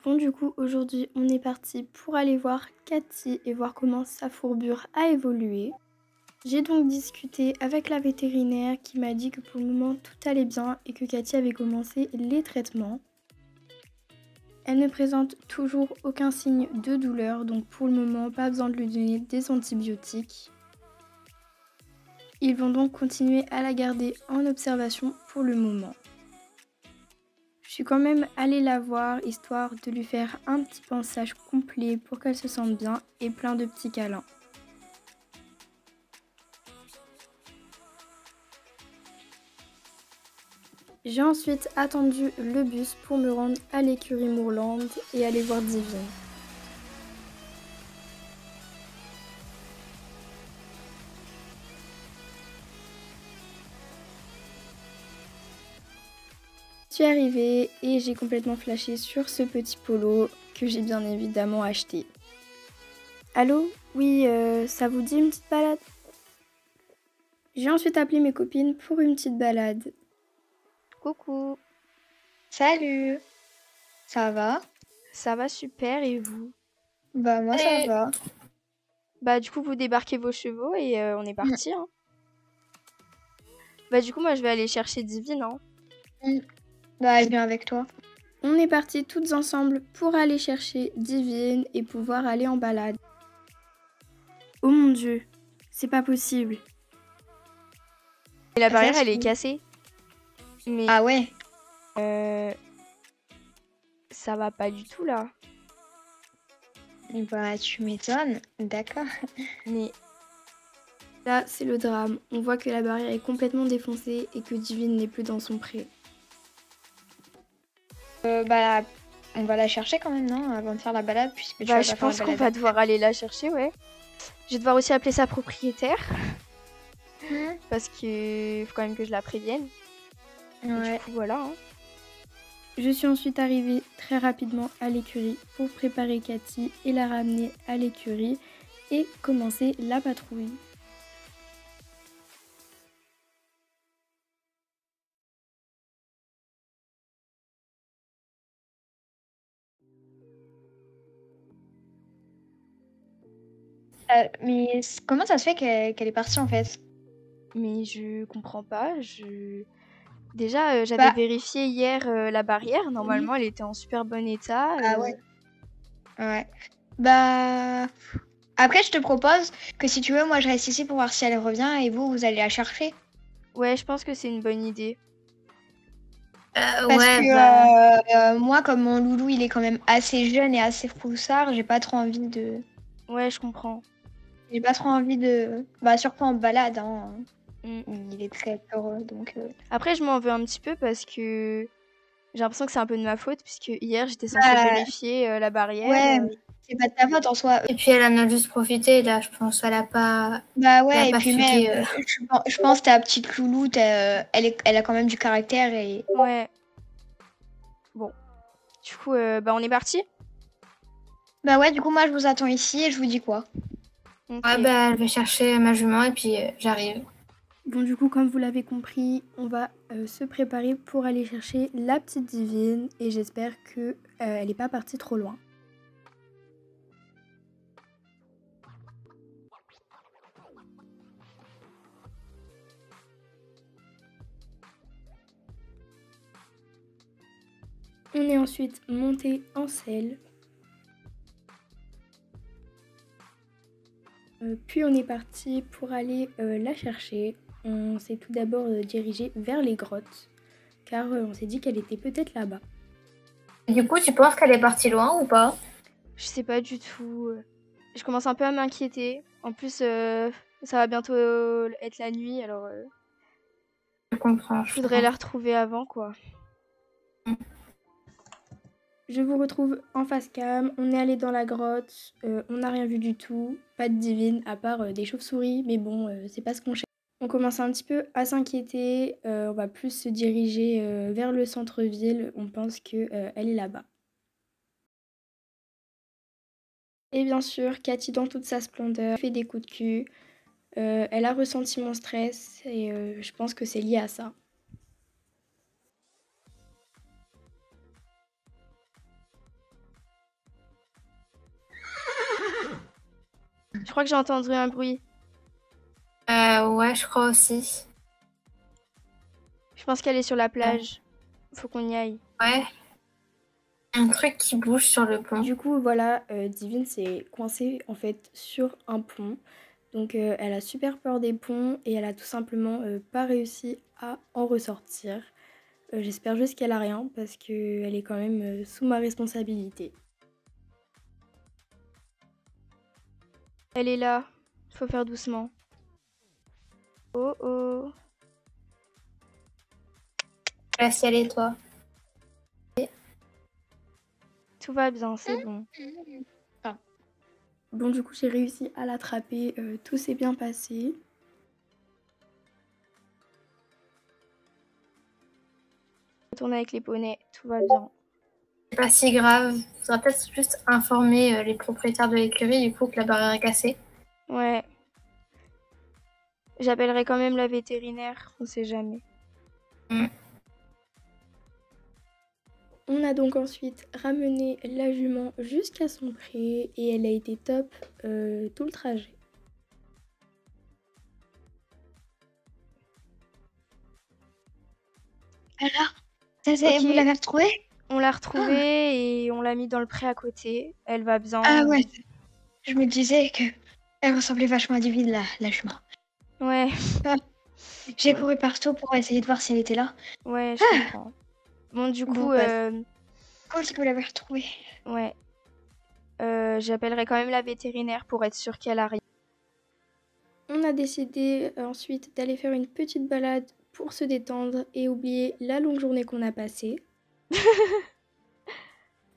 Bon, du coup, aujourd'hui, on est parti pour aller voir Cathy et voir comment sa fourbure a évolué. J'ai donc discuté avec la vétérinaire qui m'a dit que pour le moment tout allait bien et que Cathy avait commencé les traitements. Elle ne présente toujours aucun signe de douleur, donc pour le moment, pas besoin de lui donner des antibiotiques. Ils vont donc continuer à la garder en observation pour le moment. Je suis quand même allée la voir histoire de lui faire un petit pansage complet pour qu'elle se sente bien et plein de petits câlins. J'ai ensuite attendu le bus pour me rendre à l'écurie Moorland et aller voir Divine. Je suis arrivée et j'ai complètement flashé sur ce petit polo que j'ai bien évidemment acheté. Allô? Oui, ça vous dit une petite balade? J'ai ensuite appelé mes copines pour une petite balade. Coucou, Salut, ça va? ça va super et vous? Bah moi ça Et va. Bah du coup vous débarquez vos chevaux et on est Mm. parti hein. Bah du coup moi je vais aller chercher Divine hein. Mm. Bah je viens avec toi. On est parties toutes ensemble pour aller chercher Divine et pouvoir aller en balade. Oh mon Dieu, c'est pas possible. Et la Ah, barrière ça se elle est trouve. cassée. Mais Ah ouais, ça va pas du tout là. bah tu m'étonnes. D'accord. Mais Là, c'est le drame. On voit que la barrière est complètement défoncée et que Divine n'est plus dans son pré. Bah on va la chercher quand même, non? Avant de faire la balade, puisque tu bah vas je pas faire la pense qu'on balade va avec devoir aller la chercher ouais. Je vais devoir aussi appeler sa propriétaire elle. parce que faut quand même que je la prévienne. Et du Ouais. coup voilà hein. Je suis ensuite arrivée très rapidement à l'écurie pour préparer Cathy et la ramener à l'écurie et commencer la patrouille. Mais comment ça se fait qu'elle est partie en fait? Mais je comprends pas. Déjà j'avais Bah vérifié hier la barrière. oui. Normalement elle était en super bon état. Ah ouais. Ouais. Bah après je te propose que si tu veux, moi je reste ici pour voir si elle revient et vous allez la chercher. Ouais je pense que c'est une bonne idée. Parce Ouais, que moi, comme mon loulou, il est quand même assez jeune et assez froussard, Ouais je comprends. j'ai pas trop envie de, bah surtout en balade, hein. Mm. Il est très heureux, donc. Après, je m'en veux un petit peu parce que j'ai l'impression que c'est un peu de ma faute, puisque hier, j'étais censée Bah, vérifier la barrière. ouais, mais c'est pas de ta faute en soi. Et puis elle en a juste profité, là, je pense. Bah Elle a ouais, et pas puis même, fugué. je pense ta petite loulou, elle a quand même du caractère et. Ouais, bon. Du coup, bah, on est parti. Bah ouais, du coup, moi, je vous attends ici et je vous dis quoi. Ok. Ouais, bah, je vais chercher ma jument et puis j'arrive. bon du coup comme vous l'avez compris, on va se préparer pour aller chercher la petite Divine et j'espère que elle n'est pas partie trop loin. On est ensuite monté en selle. Puis on est parti pour aller la chercher. On s'est tout d'abord dirigé vers les grottes, car on s'est dit qu'elle était peut-être là-bas. Du coup, tu penses qu'elle est partie loin ou pas? Je sais pas du tout. Je commence un peu à m'inquiéter. En plus, ça va bientôt être la nuit, alors Je comprends, je je voudrais comprends. la retrouver avant, quoi. Je vous retrouve en face cam, on est allé dans la grotte, on n'a rien vu du tout, pas de Divine à part des chauves-souris, mais bon, c'est pas ce qu'on cherche. On commence un petit peu à s'inquiéter, on va plus se diriger vers le centre-ville, on pense qu'elle est là-bas. Et bien sûr, Cathy dans toute sa splendeur fait des coups de cul, elle a ressenti mon stress et je pense que c'est lié à ça. Je crois que j'ai entendu un bruit. Ouais, je crois aussi. Je pense qu'elle est sur la plage. Faut qu'on y aille. Ouais. Un truc qui bouge sur le pont. Du coup, voilà, Divine s'est coincée en fait sur un pont. Donc elle a super peur des ponts et elle a tout simplement pas réussi à en ressortir. J'espère juste qu'elle a rien parce qu'elle est quand même sous ma responsabilité. Elle est là. Faut faire doucement. Oh oh. La ciel et toi. Tout va bien, c'est bon. Bon, du coup, j'ai réussi à l'attraper. Tout s'est bien passé. Retourne avec les poneys. Tout va bien. C'est pas si grave. Faudra peut-être juste informer les propriétaires de l'écurie du coup que la barrière est cassée. Ouais. J'appellerai quand même la vétérinaire. On sait jamais. On a donc ensuite ramené la jument jusqu'à son pré et elle a été top tout le trajet. Alors, Ok. vous l'avez retrouvée? On l'a retrouvée et on l'a mis dans le pré à côté. Elle va bien. Ah ouais, je me disais que elle ressemblait vachement à Divine, la jument. Ouais. J'ai couru partout pour essayer de voir si elle était là. Ouais, je comprends. Bon, du coup, Bon, bah, cool que vous l'avez retrouvée. ouais. J'appellerai quand même la vétérinaire pour être sûre qu'elle a rien. On a décidé ensuite d'aller faire une petite balade pour se détendre et oublier la longue journée qu'on a passée.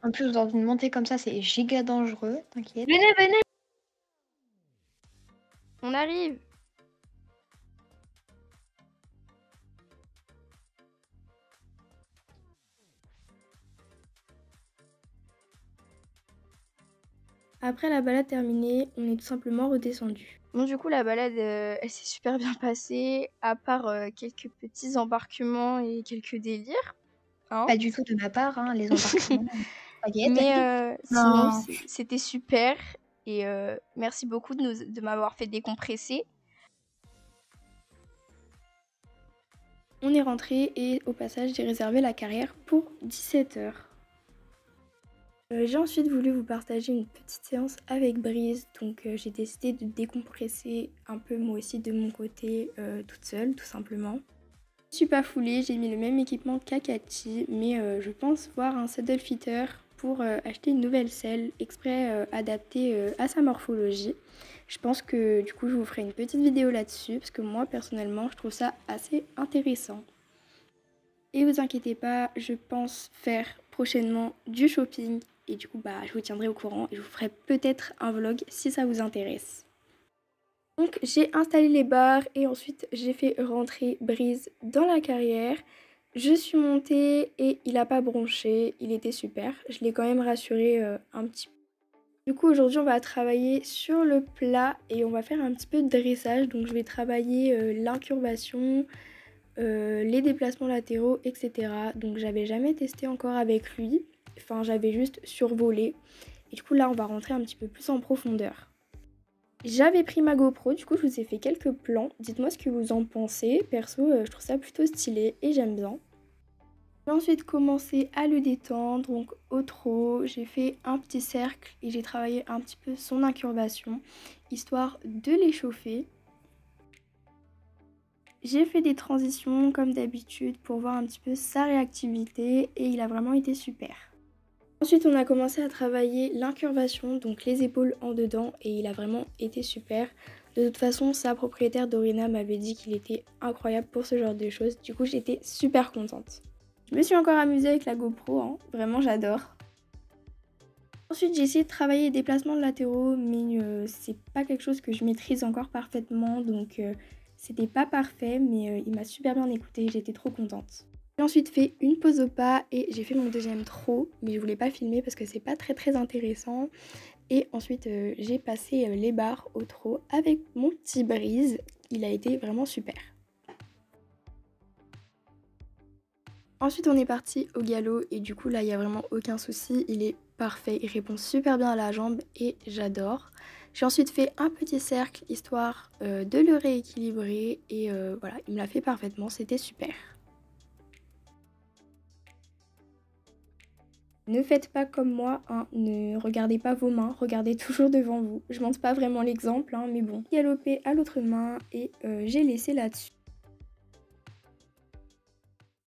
En plus, dans une montée comme ça, c'est giga dangereux, t'inquiète. Venez. On arrive. Après la balade terminée, on est tout simplement redescendu. Bon, du coup, la balade, elle s'est super bien passée, à part quelques petits embarquements et quelques délires. Hein. Pas du tout de ma part, hein, les embarquements. T'inquiète. Mais sinon, Non. c'était super. Et merci beaucoup de m'avoir fait décompresser. On est rentré et au passage, j'ai réservé la carrière pour 17h. J'ai ensuite voulu vous partager une petite séance avec Brise, donc j'ai décidé de décompresser un peu moi aussi de mon côté, toute seule, tout simplement. Je suis pas foulée, j'ai mis le même équipement qu'Akachi, mais je pense voir un saddle fitter pour acheter une nouvelle selle exprès adaptée à sa morphologie. Je pense que du coup je vous ferai une petite vidéo là-dessus, parce que moi personnellement je trouve ça assez intéressant. Et vous inquiétez pas, je pense faire prochainement du shopping et du coup je vous tiendrai au courant et je vous ferai peut-être un vlog si ça vous intéresse. Donc j'ai installé les barres et ensuite j'ai fait rentrer Brise dans la carrière. Je suis montée et il n'a pas bronché, il était super. Je l'ai quand même rassuré un petit peu. Du coup aujourd'hui on va travailler sur le plat et on va faire un petit peu de dressage. Donc je vais travailler l'incurvation, les déplacements latéraux, etc. Donc j'avais jamais testé encore avec lui. Enfin j'avais juste survolé. Et du coup là on va rentrer un petit peu plus en profondeur. J'avais pris ma GoPro, du coup je vous ai fait quelques plans. Dites-moi ce que vous en pensez. Perso, je trouve ça plutôt stylé et j'aime bien. J'ai ensuite commencé à le détendre, donc au trot. J'ai fait un petit cercle et j'ai travaillé un petit peu son incurvation, histoire de l'échauffer. J'ai fait des transitions comme d'habitude pour voir un petit peu sa réactivité et il a vraiment été super. Ensuite, on a commencé à travailler l'incurvation, donc les épaules en dedans, et il a vraiment été super. De toute façon, sa propriétaire Dorina m'avait dit qu'il était incroyable pour ce genre de choses. Du coup, j'étais super contente. Je me suis encore amusée avec la GoPro, hein. Vraiment j'adore. Ensuite, j'ai essayé de travailler les déplacements latéraux, mais c'est pas quelque chose que je maîtrise encore parfaitement, donc c'était pas parfait, mais il m'a super bien écoutée, j'étais trop contente. J'ai ensuite fait une pause au pas et j'ai fait mon deuxième trot, mais je voulais pas filmer parce que c'est pas très intéressant. Et ensuite j'ai passé les barres au trot avec mon petit Brise, il a été vraiment super. Ensuite on est parti au galop et du coup là il n'y a vraiment aucun souci, il est parfait, il répond super bien à la jambe et j'adore. J'ai ensuite fait un petit cercle histoire de le rééquilibrer et voilà, il me l'a fait parfaitement, c'était super. Ne faites pas comme moi, hein, ne regardez pas vos mains, regardez toujours devant vous. Je montre pas vraiment l'exemple, hein, mais bon. Galoper à l'autre main et j'ai laissé là-dessus.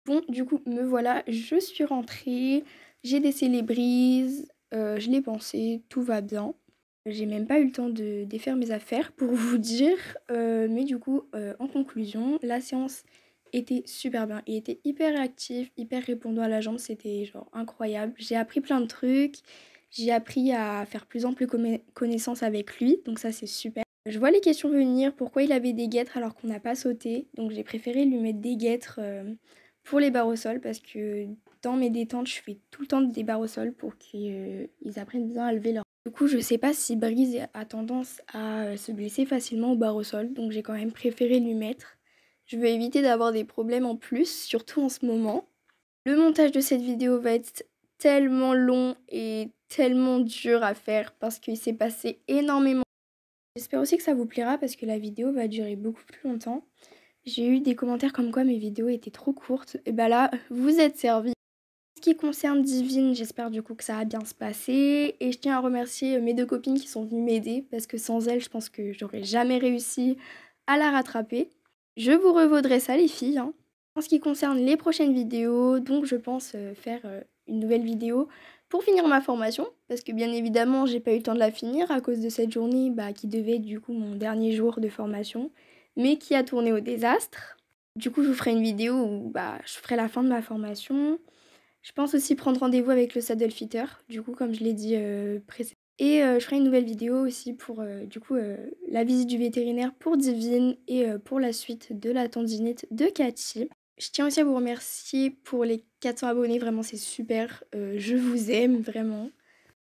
Bon, du coup, me voilà, je suis rentrée, j'ai laissé les brises, je l'ai pensé, tout va bien. J'ai même pas eu le temps de défaire mes affaires pour vous dire, mais du coup, en conclusion, la séance était super bien. Il était hyper réactif, hyper répondant à la jambe, c'était genre incroyable. J'ai appris plein de trucs, j'ai appris à faire plus ample connaissance avec lui, donc ça c'est super. Je vois les questions venir, pourquoi il avait des guêtres alors qu'on n'a pas sauté, donc j'ai préféré lui mettre des guêtres pour les barres au sol parce que dans mes détentes, je fais tout le temps des barres au sol pour qu'ils apprennent bien à lever leur... Du coup, je sais pas si Brise a tendance à se blesser facilement aux barres au sol, donc j'ai quand même préféré lui mettre. Je veux éviter d'avoir des problèmes en plus, surtout en ce moment. Le montage de cette vidéo va être tellement long et tellement dur à faire parce qu'il s'est passé énormément. J'espère aussi que ça vous plaira parce que la vidéo va durer beaucoup plus longtemps. J'ai eu des commentaires comme quoi mes vidéos étaient trop courtes. Et bah là, vous êtes servis. En ce qui concerne Divine, j'espère du coup que ça va bien se passer. Et je tiens à remercier mes 2 copines qui sont venues m'aider parce que sans elles, je pense que j'aurais jamais réussi à la rattraper. Je vous revaudrai ça les filles, hein. En ce qui concerne les prochaines vidéos, donc je pense faire une nouvelle vidéo pour finir ma formation. Parce que bien évidemment, j'ai pas eu le temps de la finir à cause de cette journée qui devait être du coup mon dernier jour de formation, mais qui a tourné au désastre. Du coup, je vous ferai une vidéo où je ferai la fin de ma formation. Je pense aussi prendre rendez-vous avec le saddle fitter, du coup, comme je l'ai dit précédemment. Et je ferai une nouvelle vidéo aussi pour la visite du vétérinaire pour Divine et pour la suite de la tendinite de Cathy. Je tiens aussi à vous remercier pour les 400 abonnés, vraiment c'est super, je vous aime vraiment.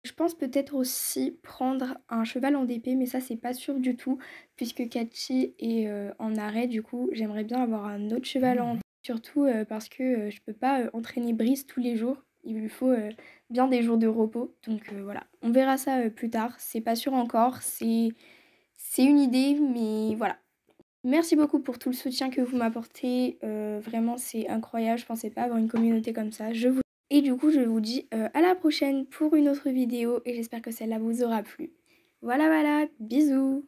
Je pense peut-être aussi prendre un cheval en DP, mais ça c'est pas sûr du tout, puisque Cathy est en arrêt, du coup j'aimerais bien avoir un autre cheval en DP, surtout parce que je peux pas entraîner Brice tous les jours, il lui faut bien des jours de repos, donc voilà. On verra ça plus tard, c'est pas sûr encore, c'est une idée, mais voilà. Merci beaucoup pour tout le soutien que vous m'apportez, vraiment c'est incroyable, je pensais pas avoir une communauté comme ça, et du coup je vous dis à la prochaine pour une autre vidéo et j'espère que celle-là vous aura plu. Voilà, bisous.